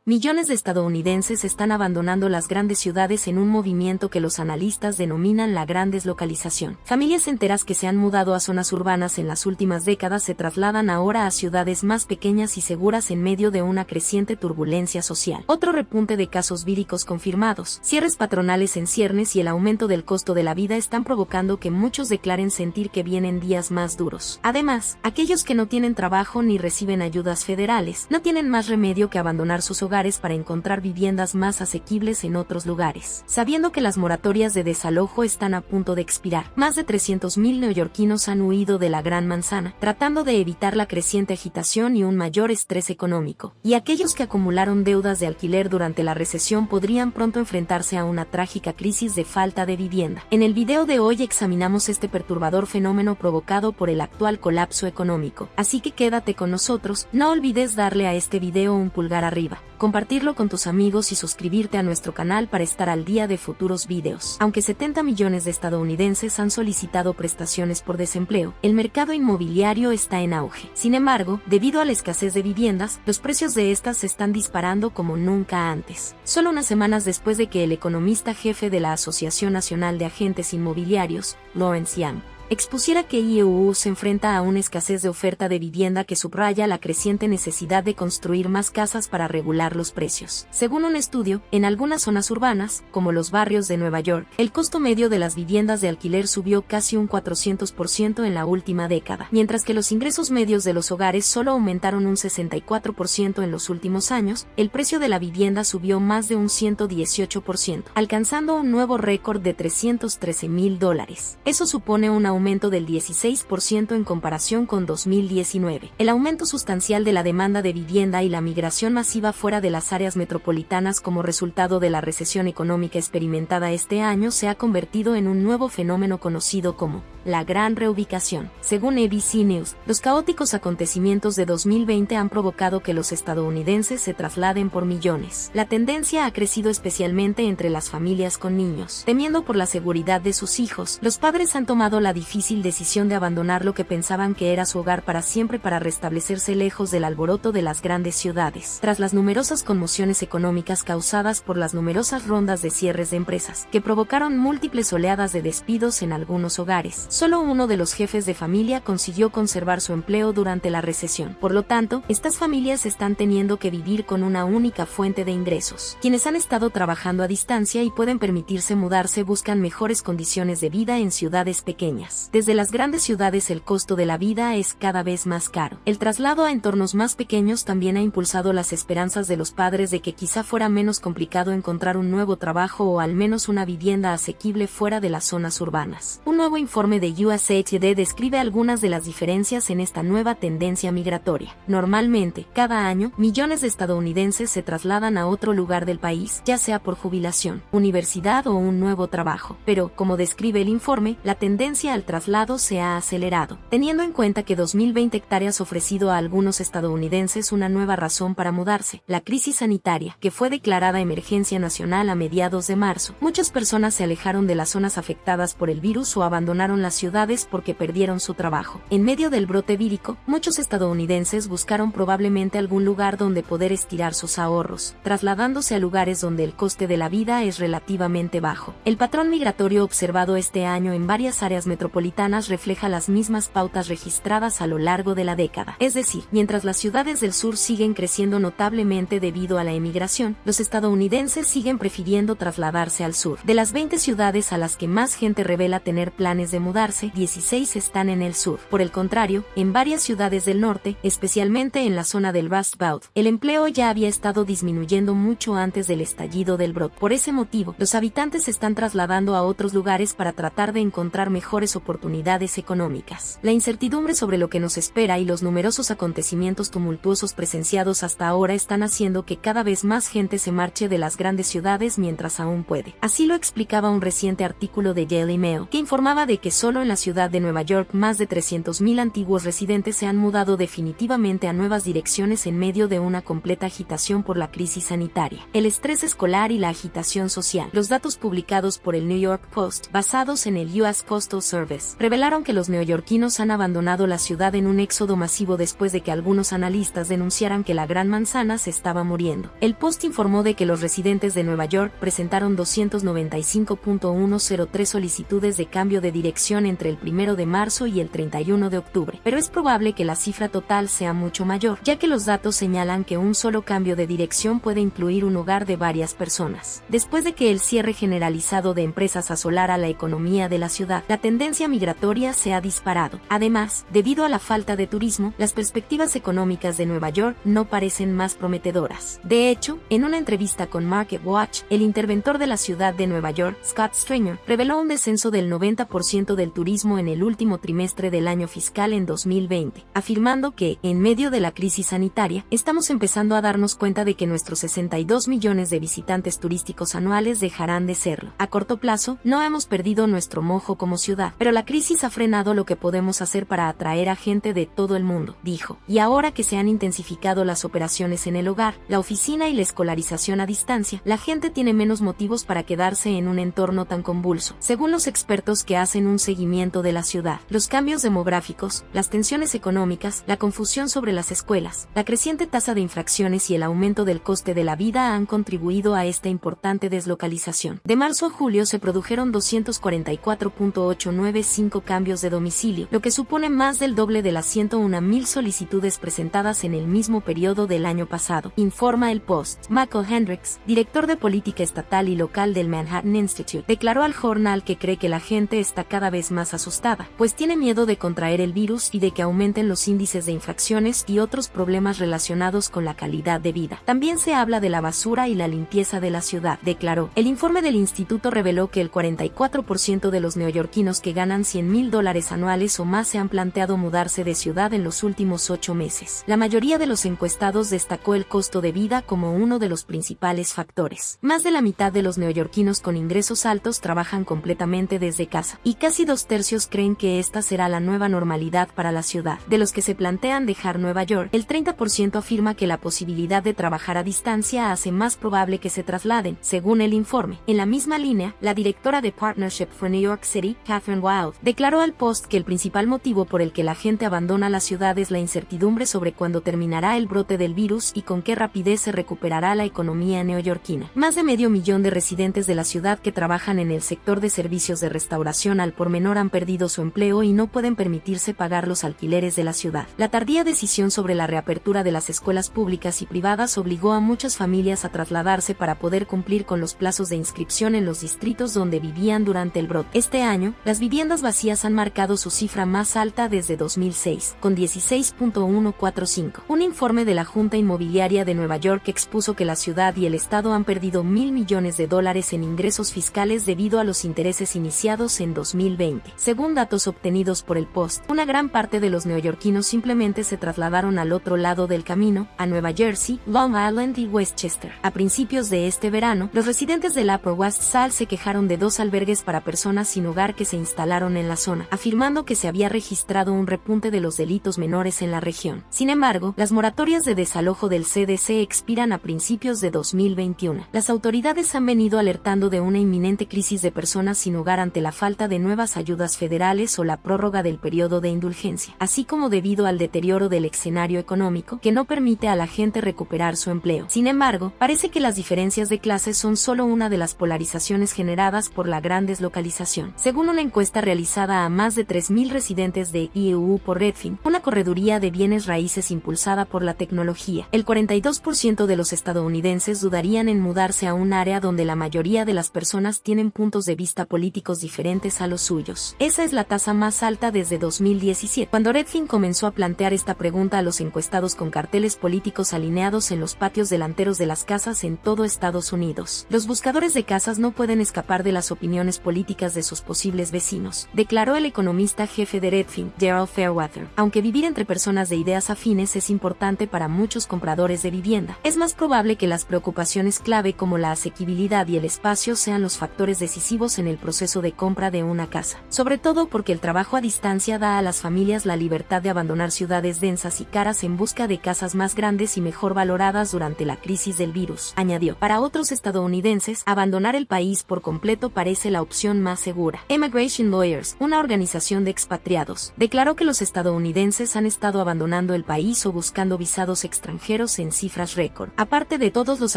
Millones de estadounidenses están abandonando las grandes ciudades en un movimiento que los analistas denominan la gran deslocalización. Familias enteras que se han mudado a zonas urbanas en las últimas décadas se trasladan ahora a ciudades más pequeñas y seguras en medio de una creciente turbulencia social. Otro repunte de casos víricos confirmados, cierres patronales en ciernes y el aumento del costo de la vida están provocando que muchos declaren sentir que vienen días más duros. Además, aquellos que no tienen trabajo ni reciben ayudas federales, no tienen más remedio que abandonar sus hogares para encontrar viviendas más asequibles en otros lugares. Sabiendo que las moratorias de desalojo están a punto de expirar, más de 300,000 neoyorquinos han huido de la Gran Manzana, tratando de evitar la creciente agitación y un mayor estrés económico. Y aquellos que acumularon deudas de alquiler durante la recesión podrían pronto enfrentarse a una trágica crisis de falta de vivienda. En el video de hoy examinamos este perturbador fenómeno provocado por el actual colapso económico. Así que quédate con nosotros, no olvides darle a este video un pulgar arriba, compartirlo con tus amigos y suscribirte a nuestro canal para estar al día de futuros videos. Aunque 70 millones de estadounidenses han solicitado prestaciones por desempleo, el mercado inmobiliario está en auge. Sin embargo, debido a la escasez de viviendas, los precios de estas se están disparando como nunca antes. Solo unas semanas después de que el economista jefe de la Asociación Nacional de Agentes Inmobiliarios, Lawrence Yam, expusiera que IEU se enfrenta a una escasez de oferta de vivienda que subraya la creciente necesidad de construir más casas para regular los precios. Según un estudio, en algunas zonas urbanas, como los barrios de Nueva York, el costo medio de las viviendas de alquiler subió casi un 400% en la última década, mientras que los ingresos medios de los hogares solo aumentaron un 64% en los últimos años. El precio de la vivienda subió más de un 118%, alcanzando un nuevo récord de $313,000. Eso supone un aumento del 16% en comparación con 2019. El aumento sustancial de la demanda de vivienda y la migración masiva fuera de las áreas metropolitanas como resultado de la recesión económica experimentada este año se ha convertido en un nuevo fenómeno conocido como la gran reubicación. Según ABC News, los caóticos acontecimientos de 2020 han provocado que los estadounidenses se trasladen por millones. La tendencia ha crecido especialmente entre las familias con niños. Temiendo por la seguridad de sus hijos, los padres han tomado la difícil decisión de abandonar lo que pensaban que era su hogar para siempre para restablecerse lejos del alboroto de las grandes ciudades. Tras las numerosas conmociones económicas causadas por las numerosas rondas de cierres de empresas, que provocaron múltiples oleadas de despidos en algunos hogares, solo uno de los jefes de familia consiguió conservar su empleo durante la recesión. Por lo tanto, estas familias están teniendo que vivir con una única fuente de ingresos. Quienes han estado trabajando a distancia y pueden permitirse mudarse buscan mejores condiciones de vida en ciudades pequeñas. Desde las grandes ciudades el costo de la vida es cada vez más caro. El traslado a entornos más pequeños también ha impulsado las esperanzas de los padres de que quizá fuera menos complicado encontrar un nuevo trabajo o al menos una vivienda asequible fuera de las zonas urbanas. Un nuevo informe de USA Today describe algunas de las diferencias en esta nueva tendencia migratoria. Normalmente, cada año, millones de estadounidenses se trasladan a otro lugar del país, ya sea por jubilación, universidad o un nuevo trabajo. Pero, como describe el informe, la tendencia al traslado se ha acelerado, teniendo en cuenta que 2020 hectáreas ofrecido a algunos estadounidenses una nueva razón para mudarse, la crisis sanitaria, que fue declarada emergencia nacional a mediados de marzo. Muchas personas se alejaron de las zonas afectadas por el virus o abandonaron las ciudades porque perdieron su trabajo. En medio del brote vírico, muchos estadounidenses buscaron probablemente algún lugar donde poder estirar sus ahorros, trasladándose a lugares donde el coste de la vida es relativamente bajo. El patrón migratorio observado este año en varias áreas metropolitanas refleja las mismas pautas registradas a lo largo de la década. Es decir, mientras las ciudades del sur siguen creciendo notablemente debido a la emigración, los estadounidenses siguen prefiriendo trasladarse al sur. De las 20 ciudades a las que más gente revela tener planes de mudarse, 16 están en el sur. Por el contrario, en varias ciudades del norte, especialmente en la zona del Rust Belt, el empleo ya había estado disminuyendo mucho antes del estallido del brote. Por ese motivo, los habitantes se están trasladando a otros lugares para tratar de encontrar mejores oportunidades económicas. La incertidumbre sobre lo que nos espera y los numerosos acontecimientos tumultuosos presenciados hasta ahora están haciendo que cada vez más gente se marche de las grandes ciudades mientras aún puede. Así lo explicaba un reciente artículo de Daily Mail, que informaba de que solo en la ciudad de Nueva York más de 300.000 antiguos residentes se han mudado definitivamente a nuevas direcciones en medio de una completa agitación por la crisis sanitaria, el estrés escolar y la agitación social. Los datos publicados por el New York Post, basados en el US Postal Service, revelaron que los neoyorquinos han abandonado la ciudad en un éxodo masivo después de que algunos analistas denunciaran que la Gran Manzana se estaba muriendo. El Post informó de que los residentes de Nueva York presentaron 295.103 solicitudes de cambio de dirección entre el 1 de marzo y el 31 de octubre, pero es probable que la cifra total sea mucho mayor, ya que los datos señalan que un solo cambio de dirección puede incluir un hogar de varias personas. Después de que el cierre generalizado de empresas asolara la economía de la ciudad, la tendencia migratoria se ha disparado. Además, debido a la falta de turismo, las perspectivas económicas de Nueva York no parecen más prometedoras. De hecho, en una entrevista con MarketWatch, el interventor de la ciudad de Nueva York, Scott Stringer, reveló un descenso del 90% del turismo en el último trimestre del año fiscal en 2020, afirmando que, en medio de la crisis sanitaria, estamos empezando a darnos cuenta de que nuestros 62 millones de visitantes turísticos anuales dejarán de serlo. A corto plazo, no hemos perdido nuestro mojo como ciudad, pero la crisis ha frenado lo que podemos hacer para atraer a gente de todo el mundo, dijo. Y ahora que se han intensificado las operaciones en el hogar, la oficina y la escolarización a distancia, la gente tiene menos motivos para quedarse en un entorno tan convulso. Según los expertos que hacen un seguimiento de la ciudad, los cambios demográficos, las tensiones económicas, la confusión sobre las escuelas, la creciente tasa de infracciones y el aumento del coste de la vida han contribuido a esta importante deslocalización. De marzo a julio se produjeron 244.895 cambios de domicilio, lo que supone más del doble de las 101.000 solicitudes presentadas en el mismo periodo del año pasado, informa el Post. Michael Hendricks, director de política estatal y local del Manhattan Institute, declaró al jornal que cree que la gente está cada vez más asustada, pues tiene miedo de contraer el virus y de que aumenten los índices de infracciones y otros problemas relacionados con la calidad de vida. También se habla de la basura y la limpieza de la ciudad, declaró. El informe del instituto reveló que el 44% de los neoyorquinos que ganan $100,000 anuales o más se han planteado mudarse de ciudad en los últimos 8 meses. La mayoría de los encuestados destacó el costo de vida como uno de los principales factores. Más de la mitad de los neoyorquinos con ingresos altos trabajan completamente desde casa, y casi 2/3 creen que esta será la nueva normalidad para la ciudad. De los que se plantean dejar Nueva York, el 30% afirma que la posibilidad de trabajar a distancia hace más probable que se trasladen, según el informe. En la misma línea, la directora de Partnership for New York City, Catherine Wild, declaró al Post que el principal motivo por el que la gente abandona la ciudad es la incertidumbre sobre cuándo terminará el brote del virus y con qué rapidez se recuperará la economía neoyorquina. Más de 500,000 de residentes de la ciudad que trabajan en el sector de servicios de restauración al por menor han perdido su empleo y no pueden permitirse pagar los alquileres de la ciudad. La tardía decisión sobre la reapertura de las escuelas públicas y privadas obligó a muchas familias a trasladarse para poder cumplir con los plazos de inscripción en los distritos donde vivían durante el brote. Este año, las viviendas vacías han marcado su cifra más alta desde 2006, con 16.145. Un informe de la Junta Inmobiliaria de Nueva York expuso que la ciudad y el estado han perdido $1,000 millones en ingresos fiscales debido a los intereses iniciados en 2020. Según datos obtenidos por el Post, una gran parte de los neoyorquinos simplemente se trasladaron al otro lado del camino, a Nueva Jersey, Long Island y Westchester. A principios de este verano, los residentes del Upper West Side se quejaron de 2 albergues para personas sin hogar que se instalaron en la zona, afirmando que se había registrado un repunte de los delitos menores en la región. Sin embargo, las moratorias de desalojo del CDC expiran a principios de 2021. Las autoridades han venido alertando de una inminente crisis de personas sin hogar ante la falta de nuevas ayudas federales o la prórroga del periodo de indulgencia, así como debido al deterioro del escenario económico que no permite a la gente recuperar su empleo. Sin embargo, parece que las diferencias de clases son solo una de las polarizaciones generadas por la gran deslocalización. Según una encuesta realizada a más de 3,000 residentes de IEU por Redfin, una correduría de bienes raíces impulsada por la tecnología, el 42% de los estadounidenses dudarían en mudarse a un área donde la mayoría de las personas tienen puntos de vista políticos diferentes a los suyos. Esa es la tasa más alta desde 2017, cuando Redfin comenzó a plantear esta pregunta a los encuestados con carteles políticos alineados en los patios delanteros de las casas en todo Estados Unidos. Los buscadores de casas no pueden escapar de las opiniones políticas de sus posibles vecinos, declaró el economista jefe de Redfin, Gerald Fairweather. Aunque vivir entre personas de ideas afines es importante para muchos compradores de vivienda, es más probable que las preocupaciones clave como la asequibilidad y el espacio sean los factores decisivos en el proceso de compra de una casa. casa, sobre todo porque el trabajo a distancia da a las familias la libertad de abandonar ciudades densas y caras en busca de casas más grandes y mejor valoradas durante la crisis del virus, añadió. Para otros estadounidenses, abandonar el país por completo parece la opción más segura. Immigration Lawyers, una organización de expatriados, declaró que los estadounidenses han estado abandonando el país o buscando visados extranjeros en cifras récord. Aparte de todos los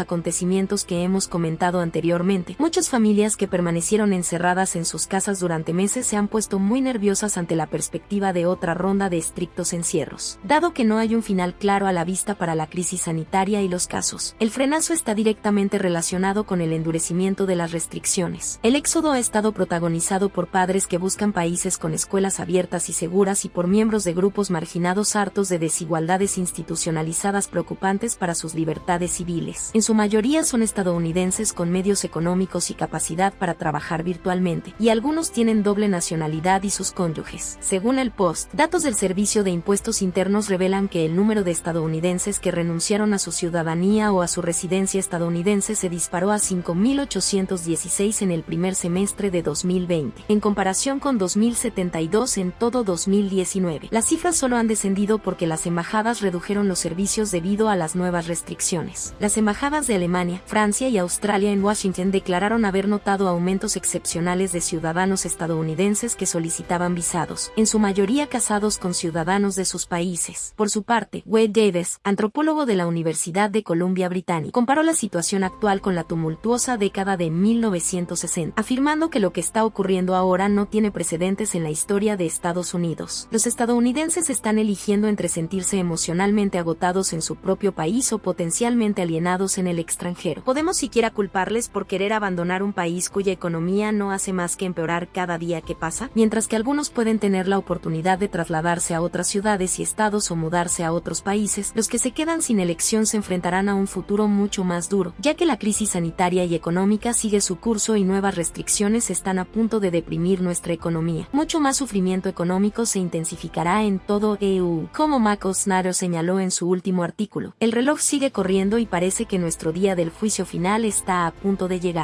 acontecimientos que hemos comentado anteriormente, muchas familias que permanecieron encerradas en sus casas durante meses se han puesto muy nerviosas ante la perspectiva de otra ronda de estrictos encierros. Dado que no hay un final claro a la vista para la crisis sanitaria y los casos, el frenazo está directamente relacionado con el endurecimiento de las restricciones. El éxodo ha estado protagonizado por padres que buscan países con escuelas abiertas y seguras y por miembros de grupos marginados hartos de desigualdades institucionalizadas preocupantes para sus libertades civiles. En su mayoría son estadounidenses con medios económicos y capacidad para trabajar virtualmente, y algunos tienen doble nacionalidad y sus cónyuges. Según el Post, datos del Servicio de Impuestos Internos revelan que el número de estadounidenses que renunciaron a su ciudadanía o a su residencia estadounidense se disparó a 5.816 en el primer semestre de 2020, en comparación con 2.072 en todo 2019. Las cifras solo han descendido porque las embajadas redujeron los servicios debido a las nuevas restricciones. Las embajadas de Alemania, Francia y Australia en Washington declararon haber notado aumentos excepcionales de ciudadanos estadounidenses que solicitaban visados, en su mayoría casados con ciudadanos de sus países. Por su parte, Wade Davis, antropólogo de la Universidad de Columbia Británica, comparó la situación actual con la tumultuosa década de 1960, afirmando que lo que está ocurriendo ahora no tiene precedentes en la historia de Estados Unidos. Los estadounidenses están eligiendo entre sentirse emocionalmente agotados en su propio país o potencialmente alienados en el extranjero. ¿Podemos siquiera culparles por querer abandonar un país cuya economía no hace más que empeorar cada día que pasa? Mientras que algunos pueden tener la oportunidad de trasladarse a otras ciudades y estados o mudarse a otros países, los que se quedan sin elección se enfrentarán a un futuro mucho más duro, ya que la crisis sanitaria y económica sigue su curso y nuevas restricciones están a punto de deprimir nuestra economía. Mucho más sufrimiento económico se intensificará en todo EU. Como Mac O'Snatter señaló en su último artículo, el reloj sigue corriendo y parece que nuestro día del juicio final está a punto de llegar.